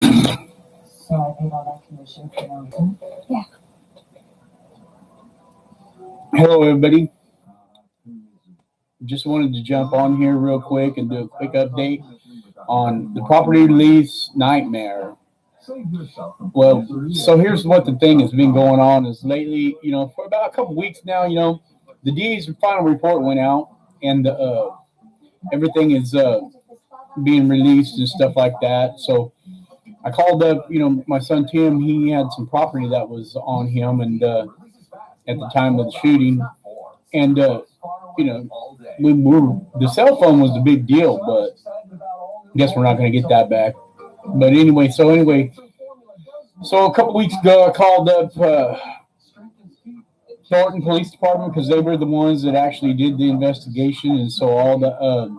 So I paid all that commission for nothing. Yeah. Hello, everybody. Just wanted to jump on here real quick and do a quick update on the property lease nightmare. Well, so here's what the thing has been going on is lately, for about a couple weeks now, the DA's final report went out and everything is being released and stuff like that. So I called up, my son Tim. He had some property that was on him, and at the time of the shooting, and we were the cell phone was the big deal, but I guess we're not going to get that back. But so a couple weeks ago, I called up Thornton Police Department because they were the ones that actually did the investigation, and so all the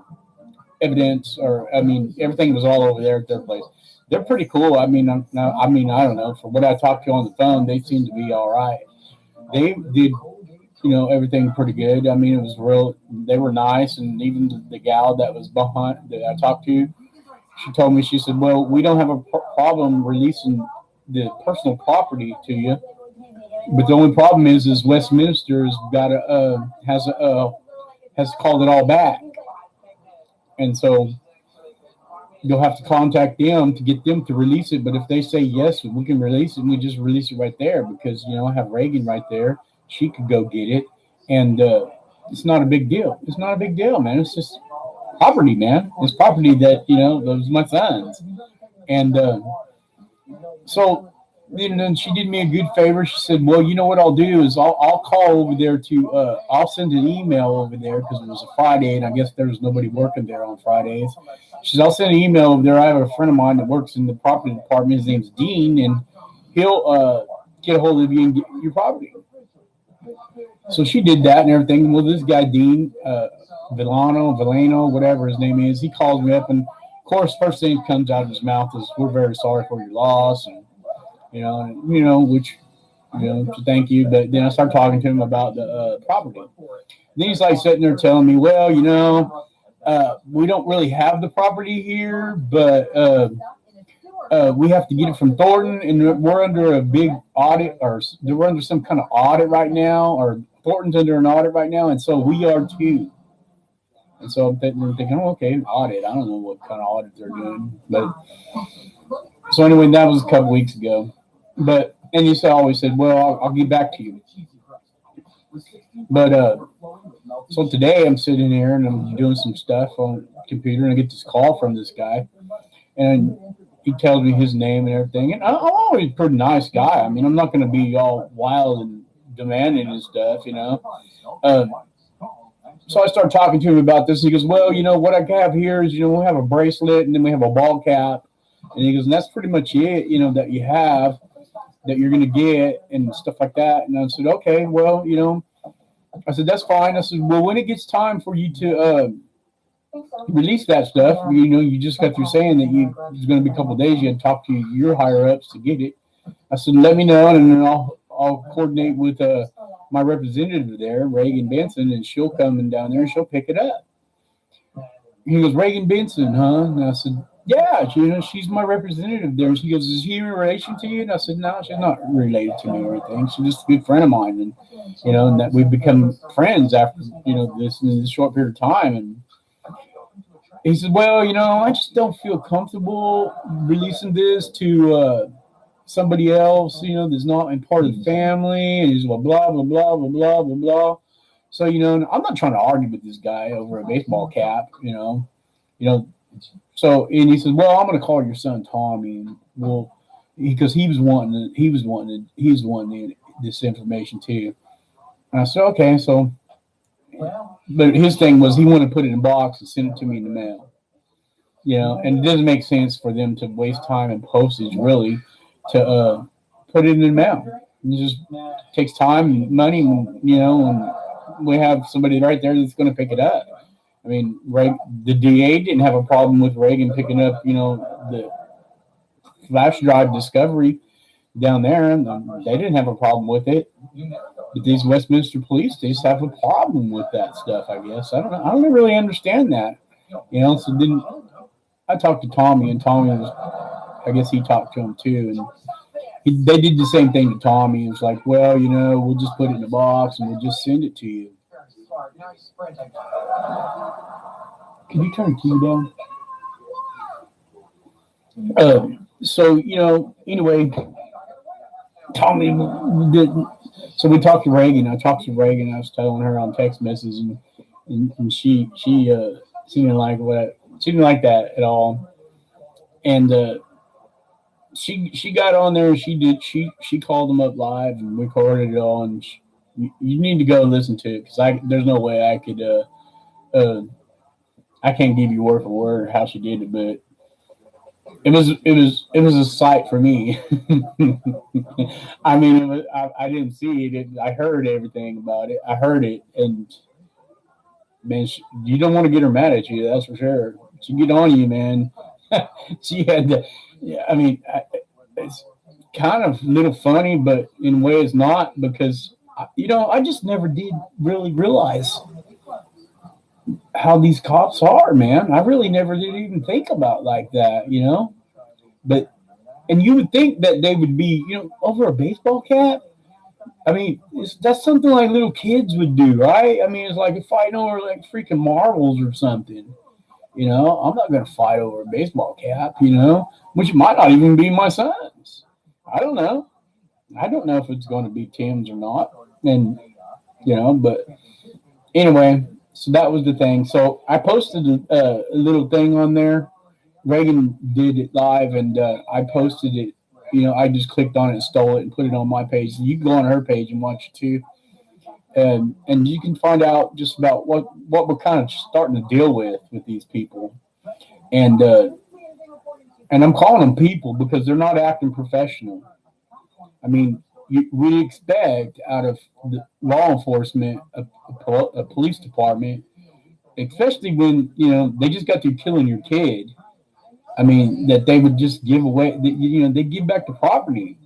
evidence, everything was all over there at their place. They're pretty cool. I don't know. For what I talked to on the phone, they seem to be all right. They did, everything pretty good. I mean, it was real. They were nice, and even the gal that was behind that I talked to, she told me, she said, "Well, we don't have a problem releasing the personal property to you, but the only problem is Westminster's got has called it all back, and so." You'll have to contact them to get them to release it. But if they say yes, we can release it, and we just release it right there because I have Reagan right there. She could go get it, and it's not a big deal. It's not a big deal, man. It's just property, man. It's property that those my sons, and so then she did me a good favor. She said, "Well, you know what I'll do is I'll call over there to I'll send an email over there because it was a Friday, and I guess there was nobody working there on Fridays." She said, "I'll send an email over there. I have a friend of mine that works in the property department. His name's Dean, and he'll get a hold of you and get your property." So she did that and everything. Well, this guy Dean Villano, whatever his name is, he calls me up, and of course, first thing that comes out of his mouth is, "We're very sorry for your loss," and which to thank you. But then I start talking to him about the property. Then he's like sitting there telling me, "Well, we don't really have the property here, but we have to get it from Thornton, and we're under a big audit, or we're under some kind of audit right now, or Thornton's under an audit right now, and so we are too." And so I'm thinking, "Oh, okay, audit. I don't know what kind of audit they're doing." But so anyway, that was a couple weeks ago. But and you always said, "Well, I'll get back to you." But so today I'm sitting here and I'm doing some stuff on the computer, and I get this call from this guy, and he tells me his name and everything. And I'm always a pretty nice guy. I mean, I'm not going to be all wild and demanding and stuff, So I start talking to him about this. He goes, "Well, what I have here is, we have a bracelet, and then we have a ball cap." And he goes, "And that's pretty much it, that you have, that you're going to get and stuff like that." And I said, "Okay, well, I said, that's fine." I said, "Well, when it gets time for you to release that stuff, you just got through saying that it's going to be a couple of days. You had to talk to your higher ups to get it." I said, "Let me know, and then I'll coordinate with my representative there, Reagan Benson, and she'll come down there and she'll pick it up." He goes, "Reagan Benson, huh?" And I said, "Yeah, she's my representative there." And she goes, "Is he in relation to you?" And I said, "No, she's not related to me or anything. She's just a good friend of mine, and and that we've become friends after this short period of time." And he said, "Well, I just don't feel comfortable releasing this to somebody else, that's not in part of the family." And he's like, blah blah blah blah blah blah blah. So I'm not trying to argue with this guy over a baseball cap, So and he says, "Well, I'm going to call your son Tommy, and because he was wanting this information too." And I said, "Okay." So, but his thing was he wanted to put it in a box and send it to me in the mail. And it doesn't make sense for them to waste time and postage really to put it in the mail. It just takes time and money, and we have somebody right there that's going to pick it up. I mean, the DA didn't have a problem with Reagan picking up, the flash drive discovery down there, and they didn't have a problem with it. But these Westminster police, they just have a problem with that stuff, I guess. I don't know. I don't really understand that. So then I talked to Tommy, and Tommy was I guess he talked to him too, and they did the same thing to Tommy. It was like, well, we'll just put it in a box and we'll just send it to you. Can you turn the TV down? So anyway, Tommy didn't. So we talked to Reagan. I talked to Reagan. I was telling her on text messages, and she didn't like what she didn't like that at all. And she got on there and she called them up live and recorded it all. And you need to go listen to it because I there's no way I could uh I can't give you word for word how she did it, but it was a sight for me. I mean, I didn't see it. I heard everything about it. I heard it, and man, you don't want to get her mad at you. That's for sure. She get on you, man. She had to. Yeah, I mean, it's kind of a little funny, but in a way, it's not because I just never did really realize how these cops are, man. I really never did even think about like that. But and you would think that they would be, over a baseball cap. I mean, that's something like little kids would do, right? I mean, it's like fighting over like freaking marbles or something. I'm not going to fight over a baseball cap, which might not even be my son's. I don't know. I don't know if it's going to be Tim's or not. And, but anyway, so that was the thing. So I posted a little thing on there. Reagan did it live, and I posted it. I just clicked on it and stole it and put it on my page. You can go on her page and watch it too, and you can find out just about what we're kind of starting to deal with these people, and and I'm calling them people because they're not acting professional. I mean, we expect out of the law enforcement, a police department, especially when they just got through killing your kid. I mean, that they would just give away. They give back the property.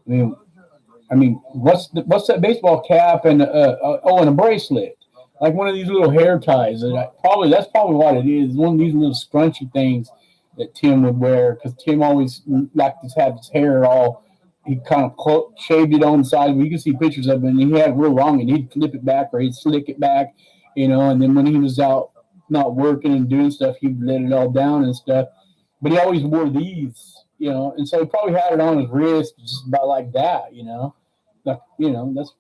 I mean, what's that baseball cap and and a bracelet, like one of these little hair ties. That's probably what it is. One of these little scrunchy things that Tim would wear because Tim always liked to have his hair all. He kind of shaved it on the side. You can see pictures of him, and he had it real long, and he'd flip it back or he'd slick it back, And then when he was out not working and doing stuff, he'd let it all down and stuff. But he always wore these, and so he probably had it on his wrist, just about like that. Like, that's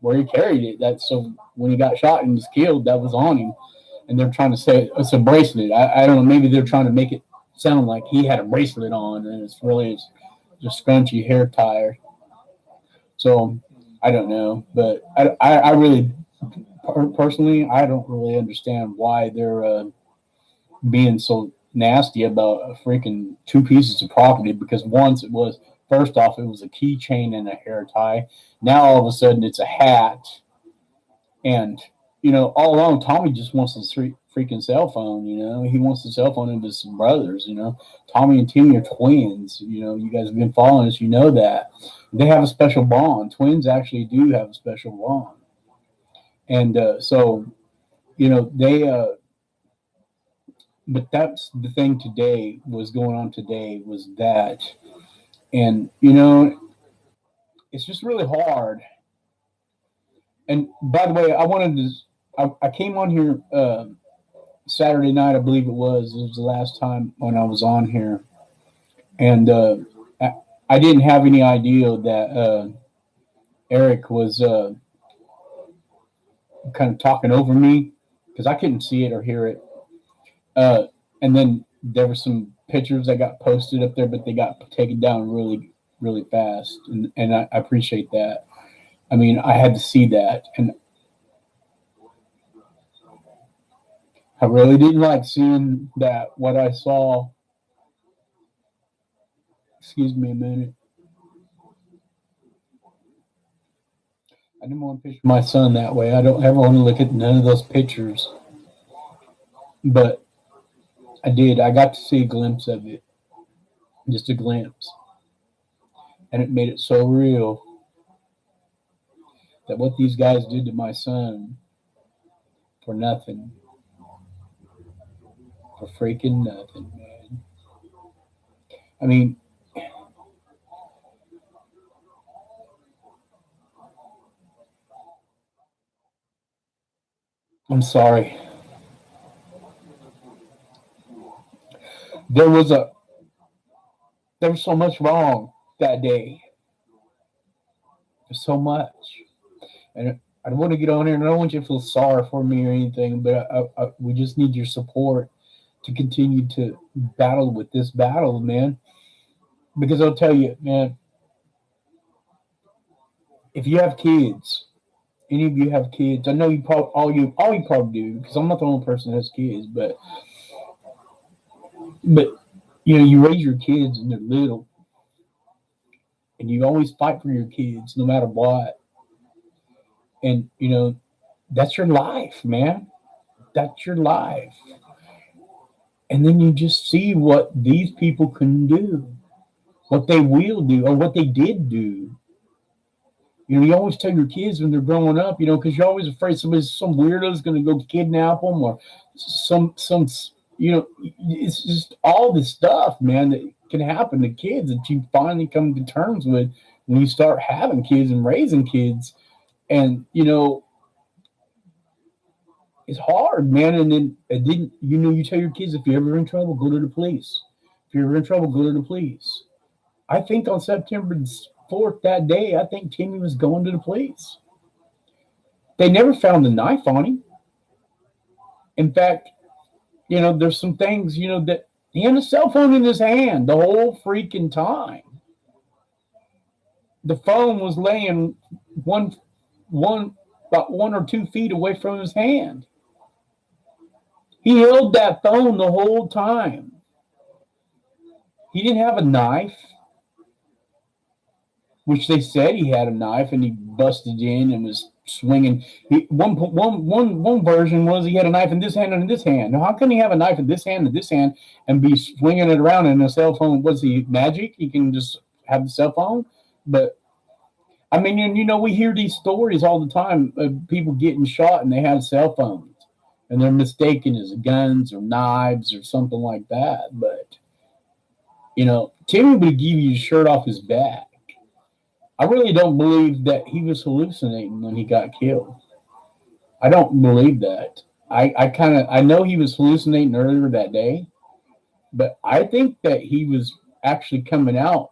where he carried it. That's so when he got shot and was killed, that was on him. And they're trying to say it's a bracelet. I don't know. Maybe they're trying to make it sound like he had a bracelet on, and it's really just scrunchy hair tie. So I don't know, but I really personally I don't really understand why they're being so nasty about a freaking two pieces of property because once it was first off it was a keychain and a hair tie. Now all of a sudden it's a hat, and all along Tommy just wants his freaking cell phone. He wants the cell phone of his brothers. Tommy and Timmy are twins. You guys have been following us. That they have a special bond. Twins actually do have a special bond, and so they but that's the thing today was going on today was that. And it's just really hard. And by the way, I came on here Saturday night, I believe it was. It was the last time when I was on here, and I, I didn't have any idea that Eric was kind of talking over me because I couldn't see it or hear it. Uh, and then there were some pictures that got posted up there, but they got taken down really, really fast, and I appreciate that. I mean, I had to see that, and I really didn't like seeing that. What I saw. Excuse me a minute. I didn't want to picture my son that way. I don't ever want to look at none of those pictures, but I did. I got to see a glimpse of it, just a glimpse, and it made it so real that what these guys did to my son for nothing, for freaking nothing, man. I mean, I'm sorry. There was a there was so much wrong that day. There's so much, and I don't want to get on here, and I don't want you to feel sorry for me or anything. But we just need your support to continue to battle with this battle, man. Because I'll tell you, man, if you have kids, any of you have kids, I know you probably all you probably do because I'm not the only person that has kids, but you raise your kids and they're little, and you always fight for your kids no matter what, and that's your life, man. That's your life, and then you just see what these people can do, what they will do, or what they did do. You always tell your kids when they're growing up, because you're always afraid some weirdo's going to go kidnap them, or it's just all this stuff, man, that can happen to kids that you finally come to terms with when you start having kids and raising kids. And, it's hard, man. And then you tell your kids, if you're ever in trouble, go to the police. If you're ever in trouble, go to the police. I think on September 4th, that day, I think Timmy was going to the police. They never found the knife on him. In fact, there's some things, that he had a cell phone in his hand the whole freaking time. The phone was laying one about 1 or 2 feet away from his hand. He held that phone the whole time. He didn't have a knife, which they said he had a knife, and he busted in and was swinging. One version was he had a knife in this hand and in this hand. Now, how can he have a knife in this hand and this hand and be swinging it around in a cell phone? Was he magic? He can just have the cell phone? But, I mean, we hear these stories all the time of people getting shot and they have cell phones, and they're mistaken as guns or knives or something like that. But, Timmy would give you his shirt off his back. I really don't believe that he was hallucinating when he got killed. I don't believe that. I know he was hallucinating earlier that day, but I think that he was actually coming out,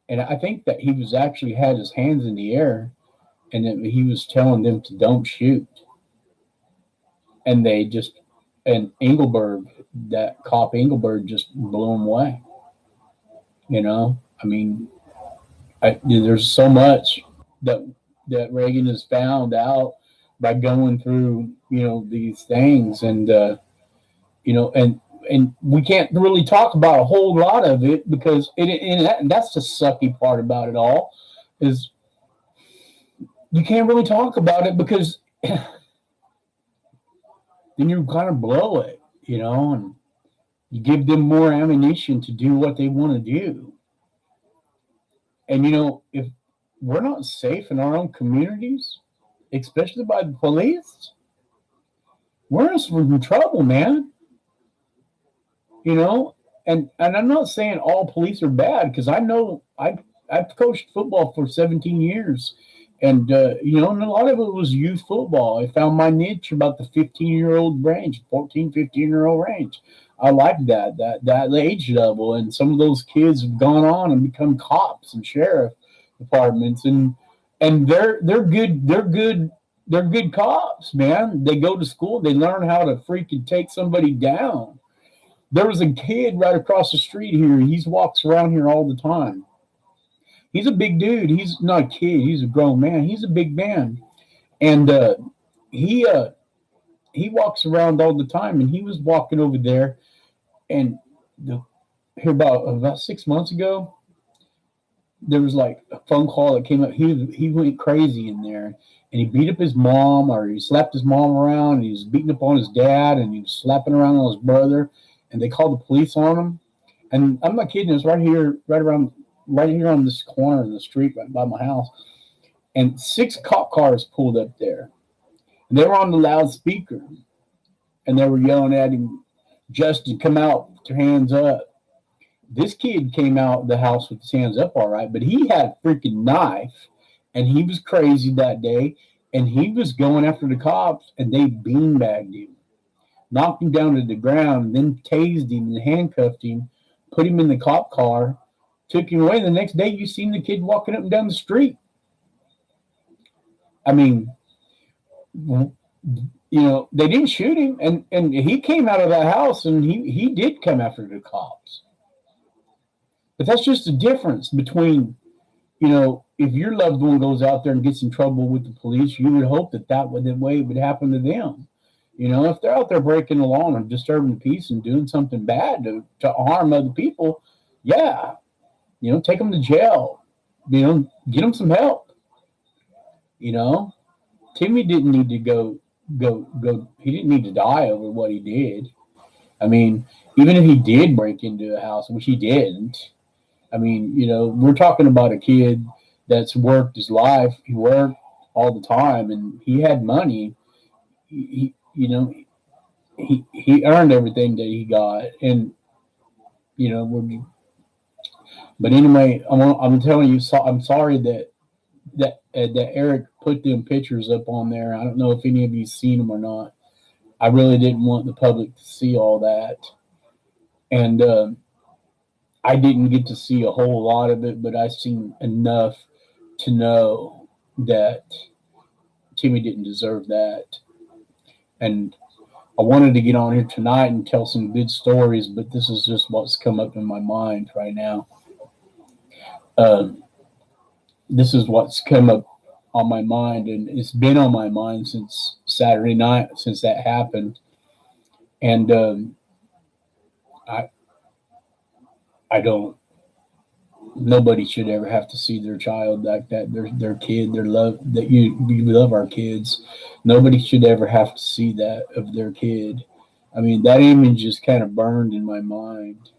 and I think that he was actually had his hands in the air, and that he was telling them to don't shoot, and Engelberg, that cop Engelberg, just blew him away. I mean, there's so much that Reagan has found out by going through these things, and and we can't really talk about a whole lot of it because and that's the sucky part about it all is you can't really talk about it because then you kind of blow it, and you give them more ammunition to do what they want to do. And if we're not safe in our own communities, especially by the police, we're in trouble, man. You know, and I'm not saying all police are bad because I know I've coached football for 17 years, and and a lot of it was youth football. I found my niche about the 15-year-old range, 14, 15-year-old range. I like that age level, and some of those kids have gone on and become cops and sheriff departments, and they're good cops, man. They go to school, they learn how to freaking take somebody down. There was a kid right across the street here. He walks around here all the time. He's a big dude. He's not a kid. He's a grown man. He's a big man, and he he walks around all the time. And he was walking over there, and here about 6 months ago, there was like a phone call that came up. He went crazy in there, and he beat up his mom, or he slapped his mom around, and he was beating up on his dad, and he was slapping around on his brother, and they called the police on him. And I'm not kidding. It's right here, right here on this corner of the street, right by my house. And 6 cop cars pulled up there, and they were on the loudspeaker, and they were yelling at him, "Justin, come out, put your hands up." This kid came out the house with his hands up all right, but he had a freaking knife and he was crazy that day and he was going after the cops and they beanbagged him, knocked him down to the ground, then tased him and handcuffed him, put him in the cop car, took him away. The next day, you seen the kid walking up and down the street. I mean, they didn't shoot him, and he came out of that house, and he did come after the cops. But that's just the difference between, if your loved one goes out there and gets in trouble with the police, you would hope that the way it would happen to them. If they're out there breaking the law and disturbing the peace and doing something bad to harm other people, yeah, take them to jail. Get them some help. Timmy didn't need to go. He didn't need to die over what he did. I mean, even if he did break into a house, which he didn't. I mean, we're talking about a kid that's worked his life. He worked all the time, and he had money. He earned everything that he got, and we're. But anyway, I'm telling you, I'm sorry that Eric put them pictures up on there. I don't know if any of you seen them or not. I really didn't want the public to see all that, and I didn't get to see a whole lot of it, but I seen enough to know that Timmy didn't deserve that. And I wanted to get on here tonight and tell some good stories, but this is just what's come up in my mind right now. This is what's come up on my mind, and it's been on my mind since Saturday night, since that happened. And I don't. Nobody should ever have to see their child like that. Their kid, their love. That we love our kids. Nobody should ever have to see that of their kid. I mean, that image just kind of burned in my mind,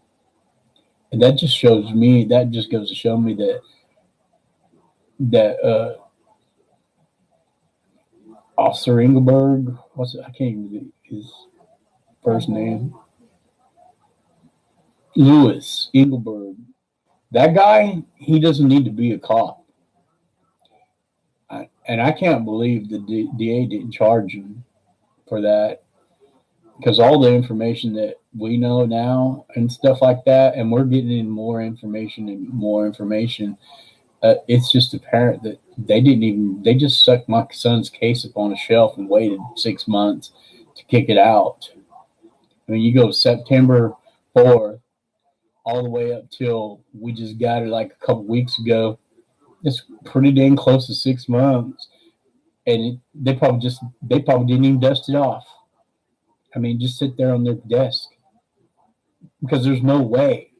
and that just shows me. That just goes to show me that Officer Engelberg. I can't even get his first name. Louis Engelberg. That guy, he doesn't need to be a cop. And I can't believe the DA didn't charge him for that, because all the information that we know now and stuff like that, and we're getting in more information and more information. It's just apparent that they just sucked my son's case up on a shelf and waited 6 months to kick it out. I mean, you go September 4th all the way up till we just got it like a couple weeks ago. It's pretty dang close to 6 months, and they probably didn't even dust it off. I mean, just sit there on their desk, because there's no way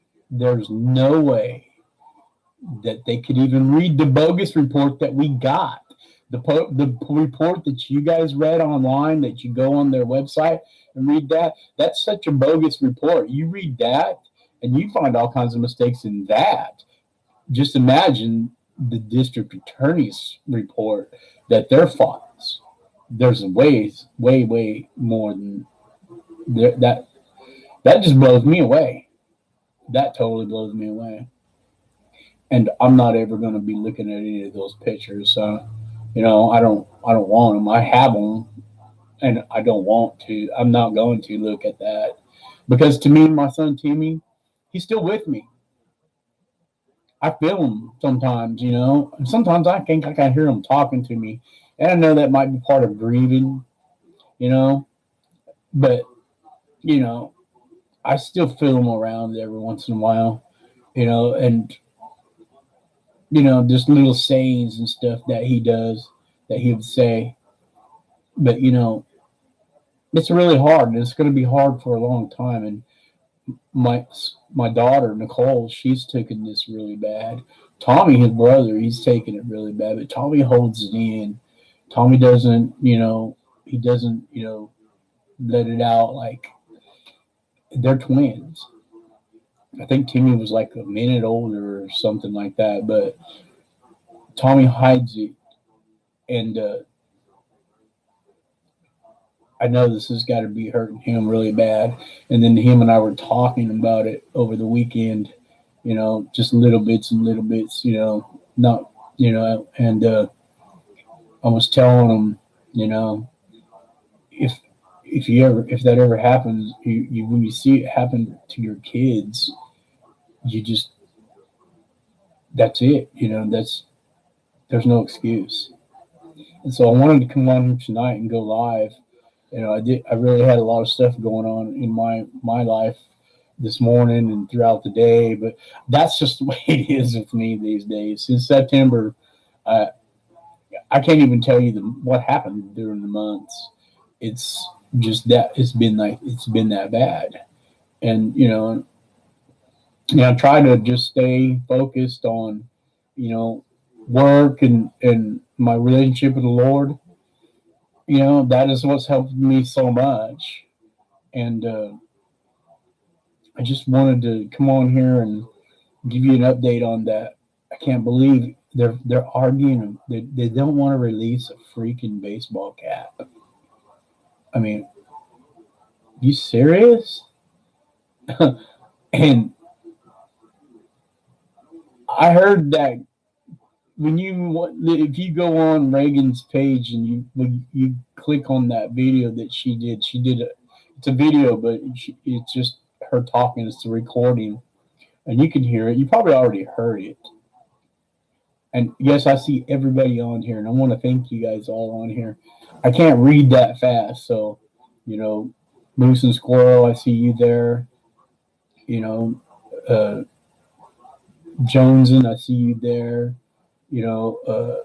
that they could even read the bogus report that we got. The report that you guys read online, that you go on their website and read that's such a bogus report. You read that and you find all kinds of mistakes in that. Just imagine the district attorney's report, that their files. There's way more than that. That just blows me away. That totally blows me away. And I'm not ever going to be looking at any of those pictures. So, I don't want them. I have them, and I don't want to. I'm not going to look at that, because to me, my son Timmy, he's still with me. I feel him sometimes. Sometimes I think I can hear him talking to me, and I know that might be part of grieving. But I still feel him around every once in a while. And just little sayings and stuff that he does, that he would say. But, it's really hard, and it's going to be hard for a long time. And my daughter, Nicole, she's taken this really bad. Tommy, his brother, he's taken it really bad, but Tommy holds it in. Tommy doesn't, he doesn't, let it out. Like, they're twins. I think Timmy was like a minute older or something like that, but Tommy hides it, and I know this has got to be hurting him really bad. And then him and I were talking about it over the weekend, just little bits and little bits, not, and I was telling them, you know, if if that ever happens, when you see it happen to your kids, you just that's it, there's no excuse. And so I wanted to come on here tonight and go live. I really had a lot of stuff going on in my life this morning and throughout the day, but that's just the way it is with me these days. Since September, I I can't even tell you what happened during the months. It's just that it's been that bad, and I try to just stay focused on you know work and my relationship with the Lord. That is what's helped me so much, and I just wanted to come on here and give you an update on that. I can't believe they're arguing. They don't want to release a freaking baseball cap. I mean, you serious? And I heard that if you go on Reagan's page and you click on that video that she did it's a video, but it's just her talking. It's the recording, and you can hear it. You probably already heard it. And yes, I see everybody on here, and I want to thank you guys all on here. I can't read that fast, so you know, Moose and Squirrel, I see you there. You know, uh, Joneson, I see you there. You know,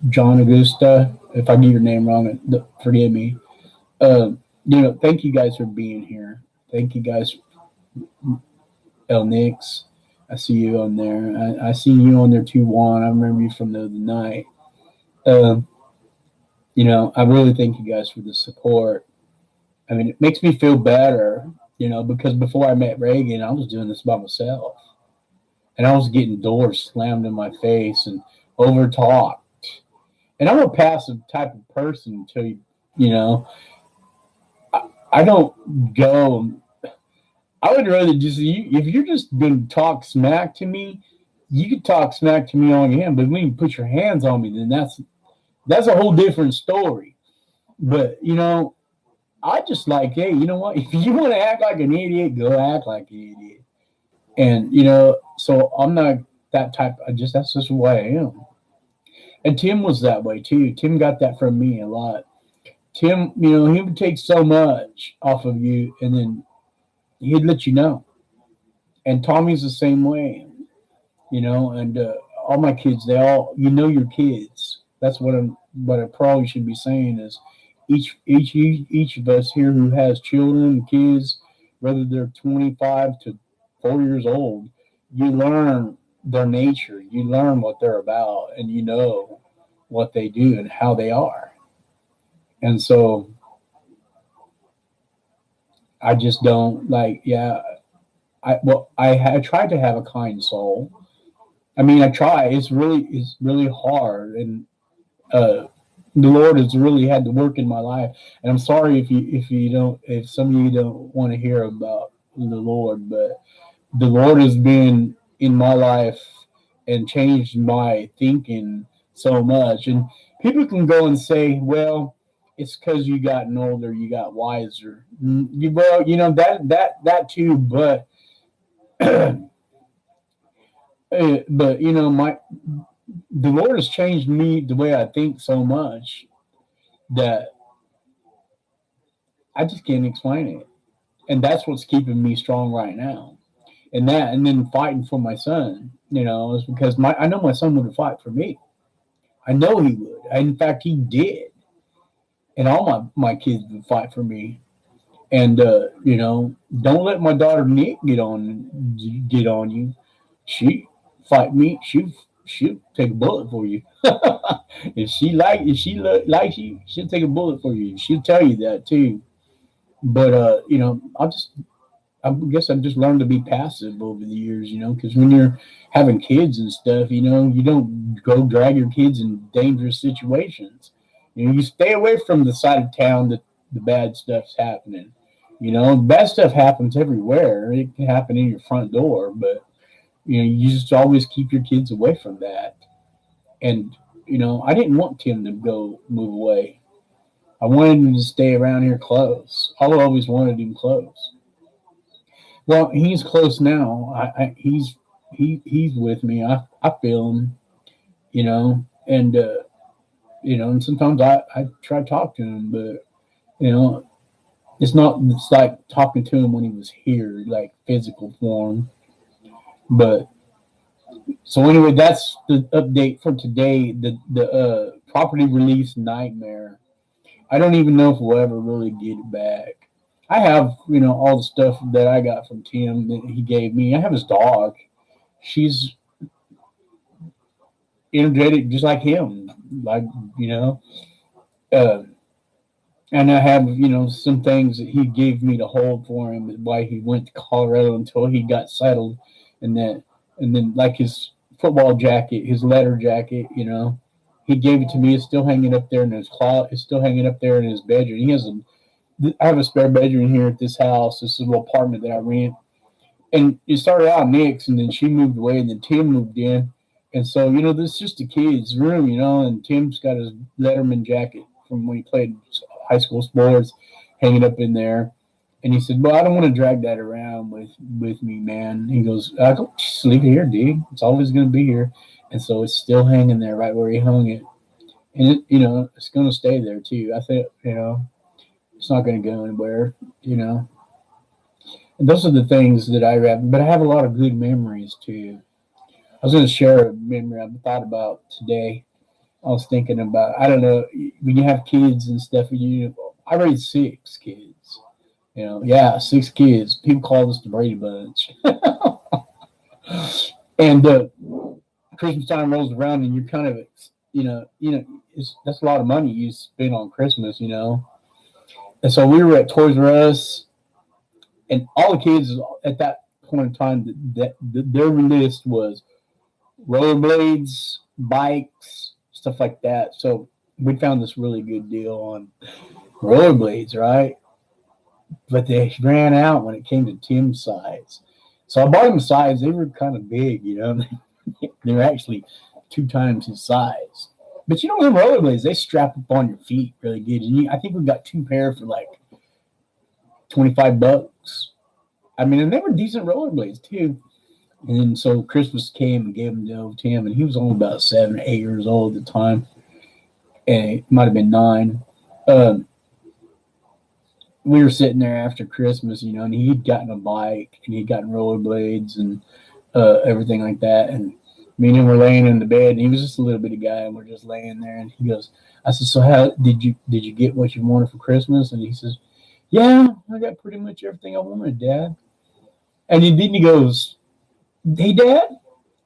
John Augusta. If I get your name wrong, forgive me. Uh, thank you guys for being here. Thank you guys, El Nix. I see you on there. I see you on there too, Juan. I remember you from the other night. Um, I really thank you guys for the support. I mean, it makes me feel better, because before I met Reagan, I was doing this by myself. And I was getting doors slammed in my face and over talked. And I'm a passive type of person until you know, I don't go. I would rather just if you're just going to talk smack to me, you could talk smack to me on your hand. But when you put your hands on me, then that's a whole different story. But I just like, hey, you know what? If you want to act like an idiot, go act like an idiot. And so I'm not that type. That's just who I am. And Tim was that way too. Tim got that from me a lot. Tim, he would take so much off of you, and then he'd let you know. And Tommy's the same way, and all my kids, they all, your kids. That's what I probably should be saying is each of us here who has children, kids, whether they're 25 to 4 years old, you learn their nature, you learn what they're about, and you know what they do and how they are. And so I just don't like, yeah. I tried to have a kind soul. I mean, I try. It's really hard, and the Lord has really had to work in my life. And I'm sorry if some of you don't want to hear about the Lord, but the Lord has been in my life and changed my thinking so much. And people can go and say, well, it's because you gotten older, you got wiser. Well, that too, but but my the Lord has changed me the way I think so much that I just can't explain it. And that's what's keeping me strong right now. And then fighting for my son, is because I know my son would fight for me. I know he would. In fact, he did. And all my kids would fight for me. And don't let my daughter Nick get on you. She fight me. She'll take a bullet for you. If she likes you, she'll take a bullet for you. She'll tell you that too. But I guess I've just learned to be passive over the years, because when you're having kids and stuff, you don't go drag your kids in dangerous situations. You stay away from the side of town that the bad stuff's happening. Bad stuff happens everywhere. It can happen in your front door, but You just always keep your kids away from that. And I didn't want Tim to go move away. I wanted him to stay around here close. I always wanted him close. Well, he's close now. He's with me. I feel him, and sometimes I try to talk to him, but you know, it's like talking to him when he was here, like physical form. But so anyway, that's the update for today. The property release nightmare. I don't even know if we'll ever really get it back. I have, all the stuff that I got from Tim that he gave me. I have his dog. She's energetic just like him. Like, you know. Uh, and I have, some things that he gave me to hold for him why he went to Colorado until he got settled. And that and then like his football jacket, his letter jacket, he gave it to me. It's still hanging up there in his closet. It's still hanging up there in his bedroom. I have a spare bedroom here at this house. This is a little apartment that I rent. And it started out Nick's, and then she moved away, and then Tim moved in. And so, this is just a kid's room, and Tim's got his Letterman jacket from when he played high school sports hanging up in there. And he said, "Well, I don't want to drag that around with me, man." He goes, "I go, just leave it here, dude. It's always going to be here." And so it's still hanging there right where he hung it. And, it's going to stay there, too. I think, it's not going to go anywhere, And those are the things that I have. But I have a lot of good memories, too. I was going to share a memory I thought about today. I was thinking about, I don't know, when you have kids and stuff, I raised 6 kids. Yeah, 6 kids. People call us the Brady Bunch. And Christmas time rolls around, and you're kind of, that's a lot of money you spend on Christmas. And so we were at Toys R Us, and all the kids at that point in time, their list was rollerblades, bikes, stuff like that. So we found this really good deal on rollerblades, right? But they ran out when it came to Tim's size. So I bought him size. They were kind of big, They were actually 2 times his size. But the rollerblades, they strap up on your feet really good. And I think we got 2 pair for like $25. I mean, and they were decent rollerblades too. And then so Christmas came and gave him to Tim, and he was only about 7 or 8 years old at the time, and it might have been 9. Um, we were sitting there after Christmas, and he'd gotten a bike and he'd gotten rollerblades and everything like that. And me and him were laying in the bed, and he was just a little bitty guy, and we're just laying there. And he goes, I said, "So how did you get what you wanted for Christmas?" And he says, "Yeah, I got pretty much everything I wanted, Dad." And then he goes, "Hey, Dad,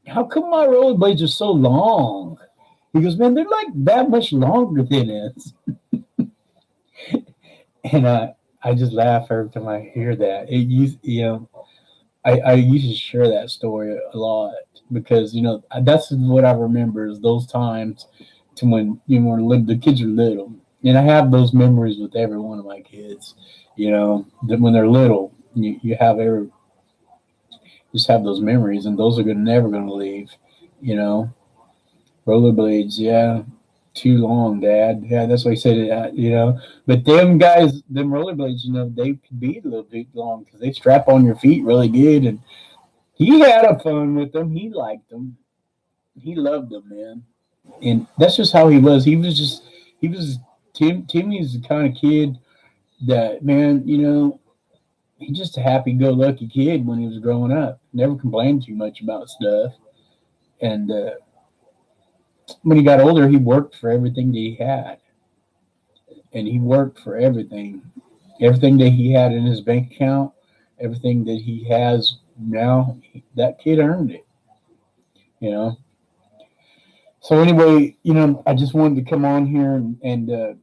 how come my rollerblades are so long?" He goes, "Man, they're like that much longer than us." And I just laugh every time I hear that. I used to share that story a lot because that's what I remember is those times to when the kids are little, and I have those memories with every one of my kids. That when they're little, you have just have those memories, and those are never going to leave. You know, rollerblades, yeah, too long, Dad. Yeah, that's what he said. But them guys, them rollerblades, they could be a little bit long because they strap on your feet really good. And he had a fun with them. He liked them. He loved them, man. And that's just how he was. He was Timmy's the kind of kid that, man, he's just a happy-go-lucky kid when he was growing up. Never complained too much about stuff. And when he got older, he worked for everything that he had, and he worked for everything that he had in his bank account, everything that he has now. That kid earned it, you know. So anyway, I just wanted to come on here and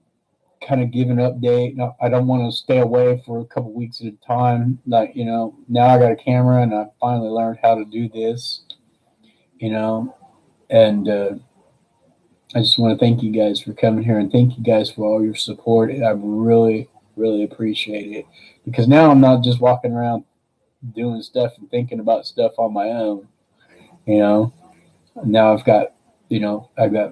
kind of give an update. Now, I don't want to stay away for a couple weeks at a time. Like now I got a camera and I finally learned how to do this. And I just want to thank you guys for coming here and thank you guys for all your support. I really, really appreciate it because now I'm not just walking around doing stuff and thinking about stuff on my own. You know, now I've got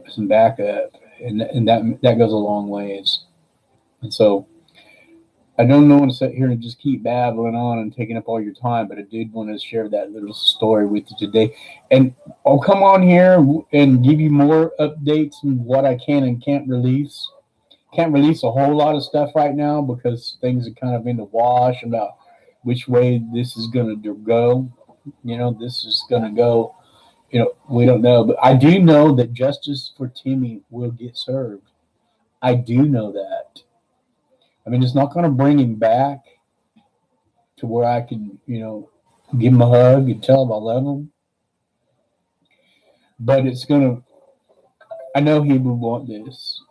some backup, and that goes a long ways. And so I don't want to sit here and just keep babbling on and taking up all your time, but I did want to share that little story with you today. And I'll come on here and give you more updates on what I can and can't release. Can't release a whole lot of stuff right now because things are kind of in the wash about which way this is going to go. This is going to go. We don't know, but I do know that justice for Timmy will get served. I do know that. I mean, it's not going to bring him back to where I can, give him a hug and tell him I love him, but it's going to, I know he would want this.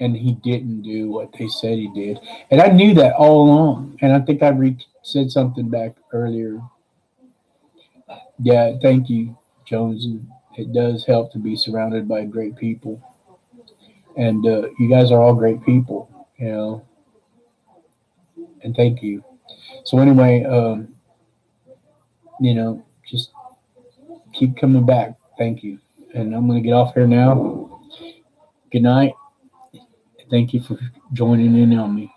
And he didn't do what they said he did. And I knew that all along. And I think said something back earlier. Yeah, thank you, Jones. It does help to be surrounded by great people. And you guys are all great people, and thank you. So, anyway, just keep coming back. Thank you. And I'm going to get off here now. Good night. Thank you for joining in on me.